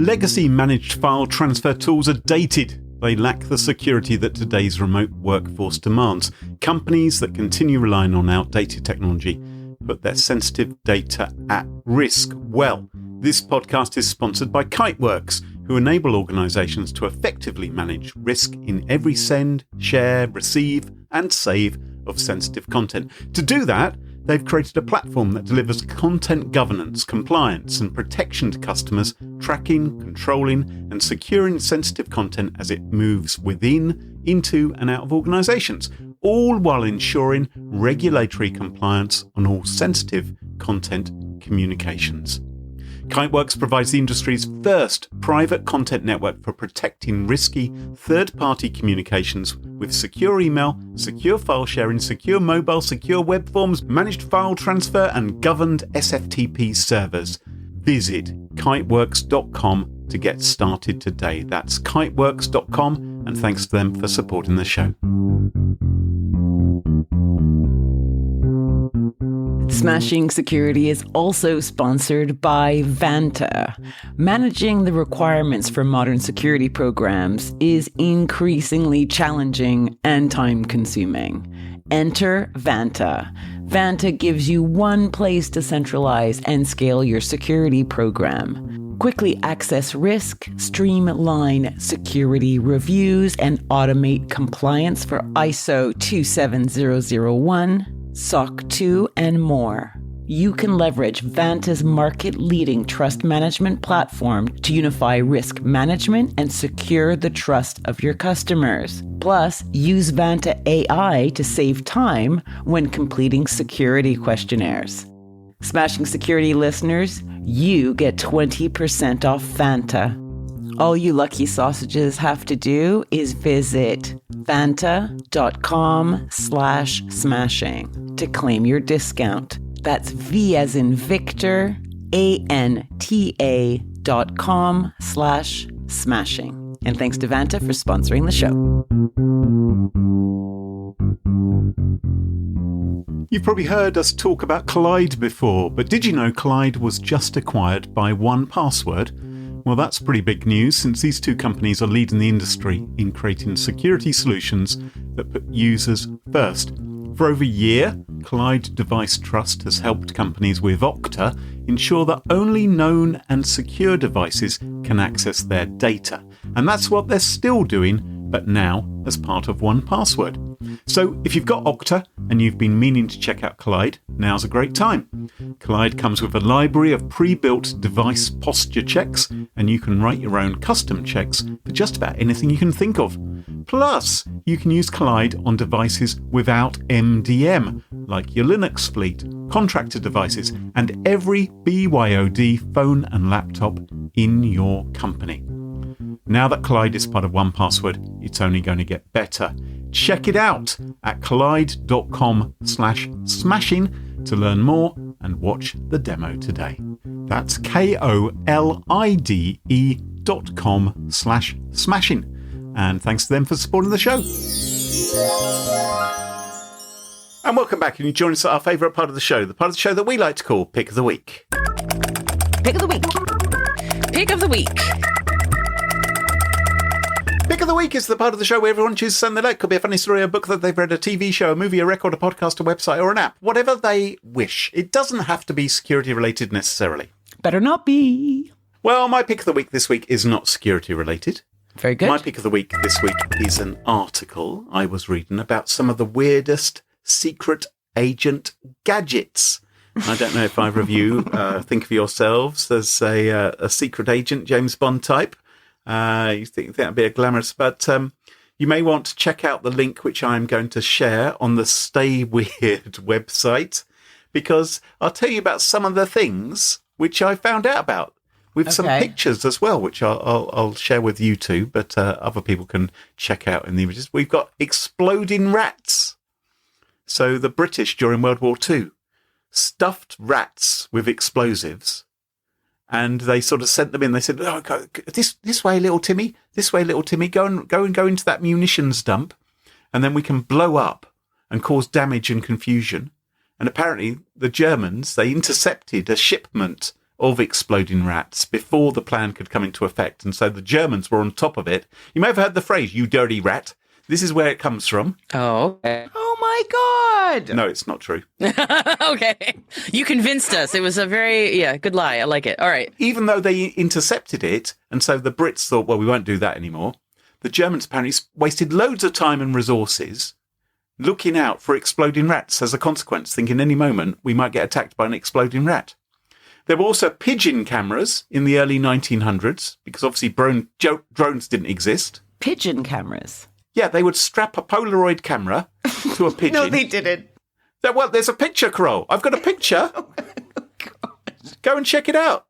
Legacy managed file transfer tools are dated. They lack the security that today's remote workforce demands. Companies that continue relying on outdated technology put their sensitive data at risk. Well, this podcast is sponsored by Kiteworks, who enable organisations to effectively manage risk in every send, share, receive and save of sensitive content. To do that, they've created a platform that delivers content governance, compliance and protection to customers, tracking, controlling and securing sensitive content as it moves within, into and out of organisations, all while ensuring regulatory compliance on all sensitive content communications. Kiteworks provides the industry's first private content network for protecting risky third-party communications with secure email, secure file sharing, secure mobile, secure web forms, managed file transfer, and governed SFTP servers. Visit kiteworks.com to get started today. That's kiteworks.com, and thanks to them for supporting the show. Smashing Security is also sponsored by Vanta. Managing the requirements for modern security programs is increasingly challenging and time-consuming. Enter Vanta. Vanta gives you one place to centralize and scale your security program. Quickly access risk, streamline security reviews, and automate compliance for ISO 27001, SOC 2, and more. You can leverage Vanta's market-leading trust management platform to unify risk management and secure the trust of your customers. Plus, use Vanta AI to save time when completing security questionnaires. Smashing Security listeners, you get 20% off Vanta. All you lucky sausages have to do is visit vanta.com/smashing to claim your discount. That's V as in Victor, ANTA.com/smashing. And thanks to Vanta for sponsoring the show. You've probably heard us talk about Cluley before, but did you know Cluley was just acquired by 1Password? Well, that's pretty big news, since these two companies are leading the industry in creating security solutions that put users first. For over a year, Cluley Device Trust has helped companies with Okta ensure that only known and secure devices can access their data. And that's what they're still doing, but now as part of 1Password. So if you've got Okta and you've been meaning to check out Cluley, now's a great time. Cluley comes with a library of pre-built device posture checks, and you can write your own custom checks for just about anything you can think of. Plus, you can use Cluley on devices without MDM, like your Linux fleet, contractor devices, and every BYOD phone and laptop in your company. Now that Cluley is part of 1Password, it's only going to get better. Check it out at cluley.com/smashing to learn more and watch the demo today. That's KOLIDE.com/smashing. And thanks to them for supporting the show. And welcome back, and you join us at our favourite part of the show, the part of the show that we like to call Pick of the Week. Pick of the week. Pick of the week. Pick of the Week is the part of the show where everyone chooses something they like. Could be a funny story, a book that they've read, a TV show, a movie, a record, a podcast, a website, or an app. Whatever they wish. It doesn't have to be security related necessarily. Better not be. Well, my Pick of the Week this week is not security related. Very good. My Pick of the Week this week is an article I was reading about some of the weirdest secret agent gadgets. I don't know if either of you think of yourselves as a secret agent, James Bond type. You think that'd be a glamorous, but you may want to check out the link which I'm going to share on the Stay Weird website, because I'll tell you about some of the things which I found out about, with some pictures as well, which I'll share with you too, but other people can check out in the images. We've got exploding rats. So the British during World War II stuffed rats with explosives. And they sort of sent them in. They said, "Oh, go, this way, little Timmy. This way, little Timmy. Go into that munitions dump, and then we can blow up and cause damage and confusion." And apparently, the Germans, they intercepted a shipment of exploding rats before the plan could come into effect, and so the Germans were on top of it. You may have heard the phrase "you dirty rat." This is where it comes from. Oh, okay. Oh my God. No, it's not true. Okay. You convinced us. It was a very, good lie. I like it. All right. Even though they intercepted it, and so the Brits thought, well, we won't do that anymore, the Germans apparently wasted loads of time and resources looking out for exploding rats as a consequence, thinking any moment we might get attacked by an exploding rat. There were also pigeon cameras in the early 1900s, because obviously drones didn't exist. Pigeon cameras. Yeah, they would strap a Polaroid camera to a pigeon. No, they didn't. Well, there's a picture, Carole. I've got a picture. Oh, God. Go and check it out.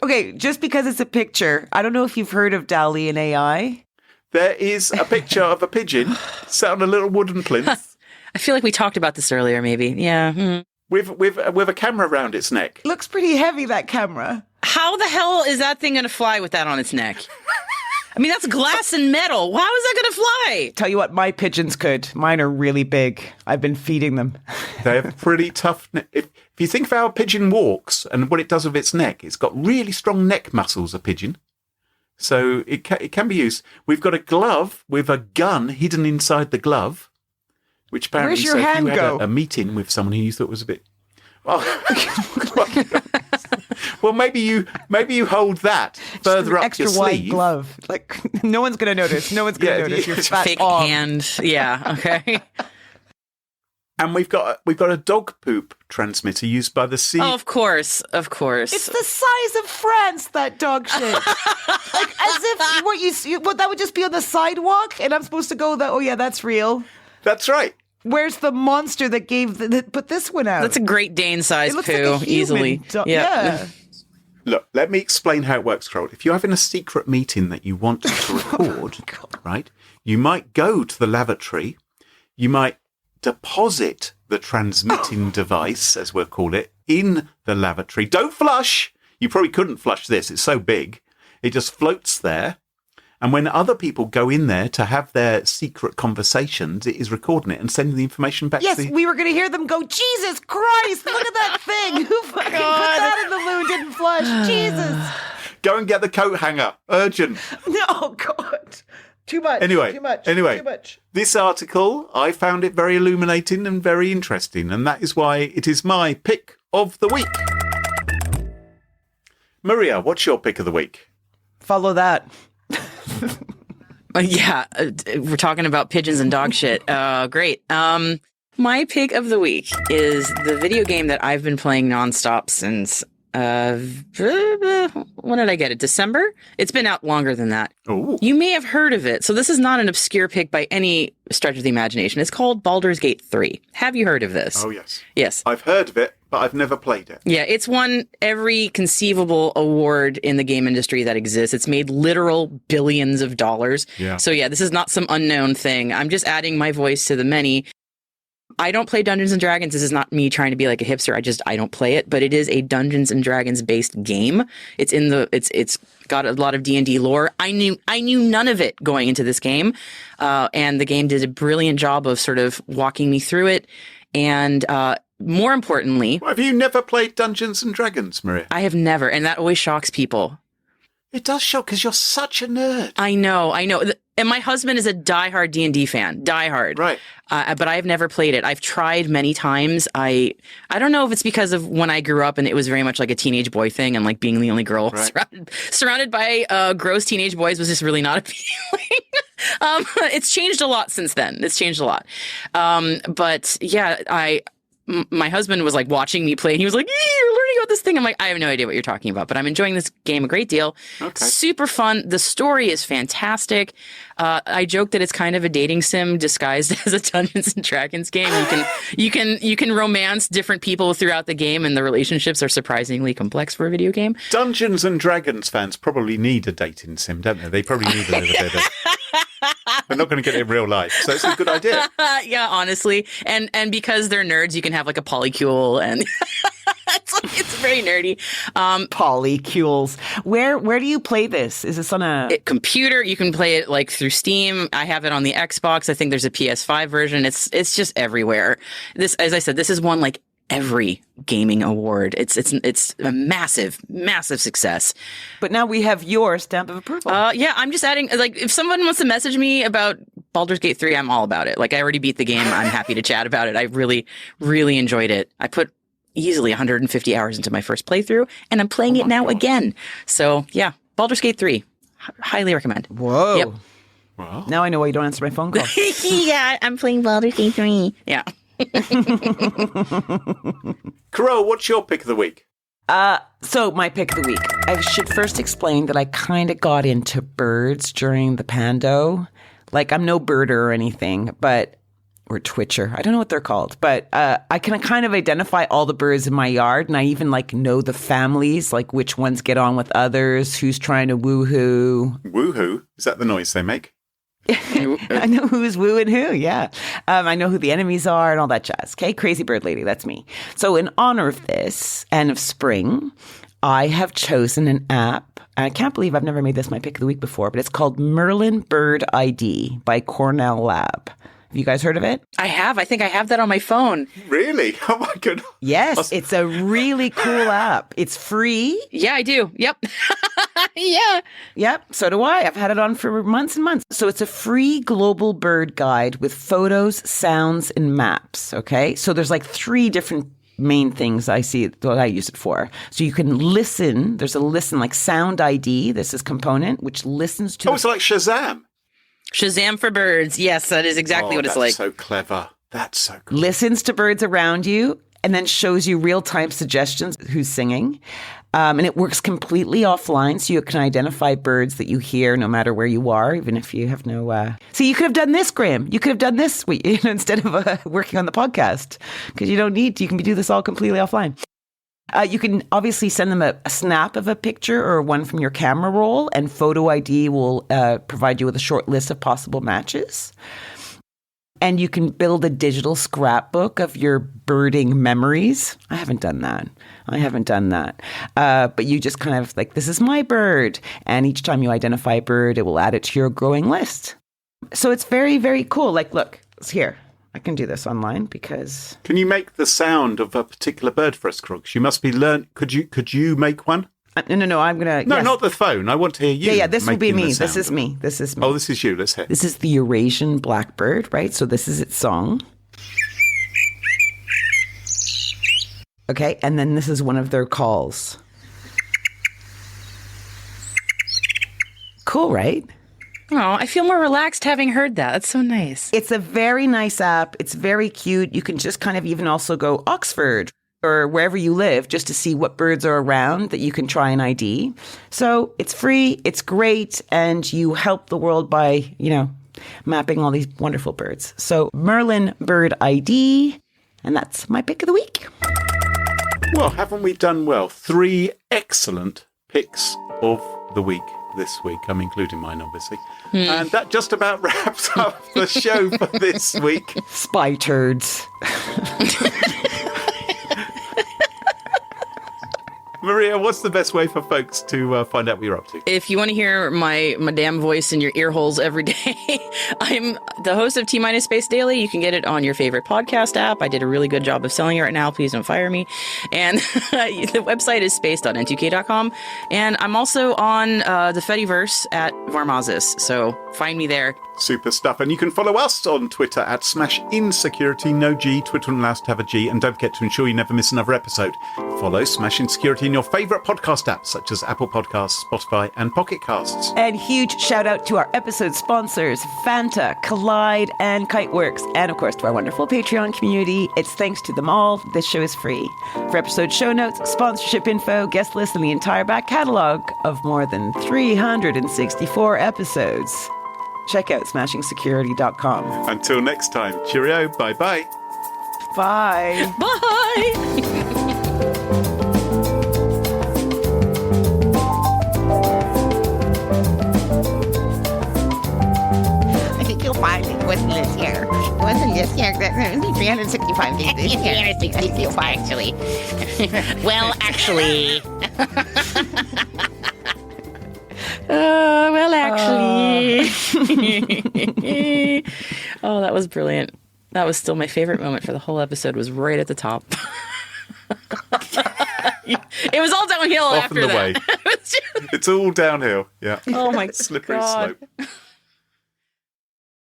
Okay, just because it's a picture, I don't know if you've heard of DALL-E and AI. There is a picture of a pigeon sat on a little wooden plinth. I feel like we talked about this earlier, maybe. Yeah. With a camera around its neck. Looks pretty heavy, that camera. How the hell is that thing going to fly with that on its neck? I mean, that's glass and metal. How is that going to fly? Tell you what, my pigeons could. Mine are really big. I've been feeding them. They have pretty tough... If you think of how a pigeon walks and what it does with its neck, it's got really strong neck muscles, a pigeon. So it can be used. We've got a glove with a gun hidden inside the glove, which apparently... Where's your hand if you go? had a meeting with someone who you thought was a bit... Well, maybe you hold that further up extra your wide sleeve. Glove. Like, no one's going to notice. No one's going to notice your fat Fake arm. hand. Yeah, okay. And we've got a dog poop transmitter used by the sea. Oh, of course. It's the size of France, that dog shit. Like, as if that would just be on the sidewalk, and I'm supposed to go, oh yeah, that's real. That's right. Where's the monster that put this one out? That's a Great Dane size It looks poo, like a human easily. dog. Yeah. Look, let me explain how it works, Carole. If you're having a secret meeting that you want to record, right, you might go to the lavatory, you might deposit the transmitting device, as we'll call it, in the lavatory. Don't flush! You probably couldn't flush this. It's so big. It just floats there. And when other people go in there to have their secret conversations, it is recording it and sending the information back to the... Yes, we were going to hear them go, Jesus Christ, look at that thing. Who fucking put that in the loo and didn't flush? Jesus. Go and get the coat hanger. Urgent. No, God. Too much. Anyway, Too much. This article, I found it very illuminating and very interesting, and that is why it is my pick of the week. Maria, what's your pick of the week? Follow that. Yeah, we're talking about pigeons and dog shit. Great. My pick of the week is the video game that I've been playing nonstop since, when did I get it? December? It's been out longer than that. Ooh. You may have heard of it. So this is not an obscure pick by any stretch of the imagination. It's called Baldur's Gate 3. Have you heard of this? Oh, yes. Yes. I've heard of it, but I've never played it. Yeah, it's won every conceivable award in the game industry that exists. It's made literal billions of dollars. Yeah. So yeah, this is not some unknown thing. I'm just adding my voice to the many. I don't play Dungeons and Dragons. This is not me trying to be like a hipster. I don't play it, but it is a Dungeons and Dragons based game. It's got a lot of D&D lore. I knew none of it going into this game. And the game did a brilliant job of sort of walking me through it. And, more importantly, Have you never played Dungeons and Dragons, Maria? I have never, and that always shocks people. It does shock because you're such a nerd. I know. And my husband is a diehard D&D fan, diehard. Right. But I've never played it. I've tried many times. I don't know if it's because of when I grew up and it was very much like a teenage boy thing, and like being the only girl surrounded by gross teenage boys was just really not appealing. It's changed a lot since then. It's changed a lot. But yeah, my husband was like watching me play, and he was like, "You're learning about this thing." I'm like, I have no idea what you're talking about, but I'm enjoying this game a great deal. Okay. Super fun. The story is fantastic. I joke that it's kind of a dating sim disguised as a Dungeons and Dragons game. You can romance different people throughout the game, and the relationships are surprisingly complex for a video game. Dungeons and Dragons fans probably need a dating sim, don't they? They probably need a little bit of... They're not going to get it in real life, so it's a good idea. Yeah, honestly. And because they're nerds, you can have like a polycule, and it's very nerdy. Polycules. Where do you play this? Is this on a computer? You can play it like through Steam. I have it on the Xbox. I think there's a PS5 version. It's just everywhere. This, as I said, this is one like every gaming award. It's a massive success. But now we have your stamp of approval. Yeah, I'm just adding, like, if someone wants to message me about Baldur's Gate 3, I'm all about it. Like, I already beat the game. I'm happy to chat about it. I really, really enjoyed it. I put easily 150 hours into my first playthrough, and I'm playing it now again. So, yeah, Baldur's Gate 3. Highly recommend. Whoa. Yep. Wow. Now I know why you don't answer my phone call. Yeah, I'm playing Baldur's Gate 3. Yeah. Carole, what's your pick of the week? So my pick of the week. I should first explain that I kind of got into birds during the pando. Like, I'm no birder or anything, but or twitcher. I don't know what they're called, but I can kind of identify all the birds in my yard, and I even like know the families, like which ones get on with others, who's trying to woohoo. Woohoo? Is that the noise they make? I know who's wooing who, yeah. I know who the enemies are and all that jazz. Okay, crazy bird lady, that's me. So in honor of this and of spring, I have chosen an app. I can't believe I've never made this my pick of the week before, but it's called Merlin Bird ID by Cornell Lab. Have you guys heard of it? I have. I think I have that on my phone. Really? Oh my goodness. Yes, it's a really cool app. It's free. Yeah, I do. Yep. Yeah. Yep, so do I. I've had it on for months and months. So it's a free global bird guide with photos, sounds, and maps, okay? So there's like 3 different main things I see what I use it for. So you can listen. There's a listen, like Sound ID. This is component, which listens to... Oh, it's like Shazam. Shazam for birds. Yes, that is exactly what it's like. That's so clever. That's so cool. Listens to birds around you and then shows you real-time suggestions who's singing. And it works completely offline, so you can identify birds that you hear no matter where you are, even if you have no... So you could have done this, Graham. You could have done this instead of working on the podcast, because you don't need to. You can do this all completely offline. You can obviously send them a snap of a picture or one from your camera roll, and Photo ID will provide you with a short list of possible matches. And you can build a digital scrapbook of your birding memories. I haven't done that. But you just kind of like, this is my bird. And each time you identify a bird, it will add it to your growing list. So it's very, very cool. Like, look, it's here. I can do this online because... Can you make the sound of a particular bird for us, Crooks? You must be learn. Could you make one? No, I'm going to... No, not the phone. I want to hear you. Yeah, this will be me. This is me. Oh, this is you. Let's hear. This is the Eurasian blackbird, right? So this is its song. Okay, and then this is one of their calls. Cool, right? Oh, I feel more relaxed having heard that. That's so nice. It's a very nice app. It's very cute. You can just kind of even also go Oxford or wherever you live just to see what birds are around that you can try and ID. So it's free, it's great, and you help the world by, mapping all these wonderful birds. So Merlin Bird ID, and that's my pick of the week. Well, haven't we done well? 3 excellent picks of the week this week. I'm including mine, obviously. And that just about wraps up the show for this week. Spy turds. Maria, what's the best way for folks to find out what you're up to? If you want to hear my damn voice in your ear holes every day, I'm the host of T-Minus Space Daily. You can get it on your favorite podcast app. I did a really good job of selling it right now. Please don't fire me. And the website is space.n2k.com. And I'm also on the Fediverse at Varmazis. So find me there. Super stuff. And you can follow us on Twitter at @SmashInSecurity. No G. Twitter wouldn't allow us to have a G. And don't forget to ensure you never miss another episode. Follow Smash In Security in your favourite podcast apps such as Apple Podcasts, Spotify and Pocket Casts. And huge shout out to our episode sponsors, Fanta, Collide and Kiteworks. And of course to our wonderful Patreon community. It's thanks to them all this show is free. For episode show notes, sponsorship info, guest list and the entire back catalogue of more than 364 episodes, check out smashingsecurity.com. Until next time, cheerio, bye-bye. Bye. Bye. It wasn't this year. It wasn't this year. It was 365 days this year. 365, actually. Well, actually. Oh, that was brilliant. That was still my favorite moment for the whole episode, was right at the top. It was all downhill Off after and that. away. It's all downhill. Yeah. Oh my Slippery God. slope.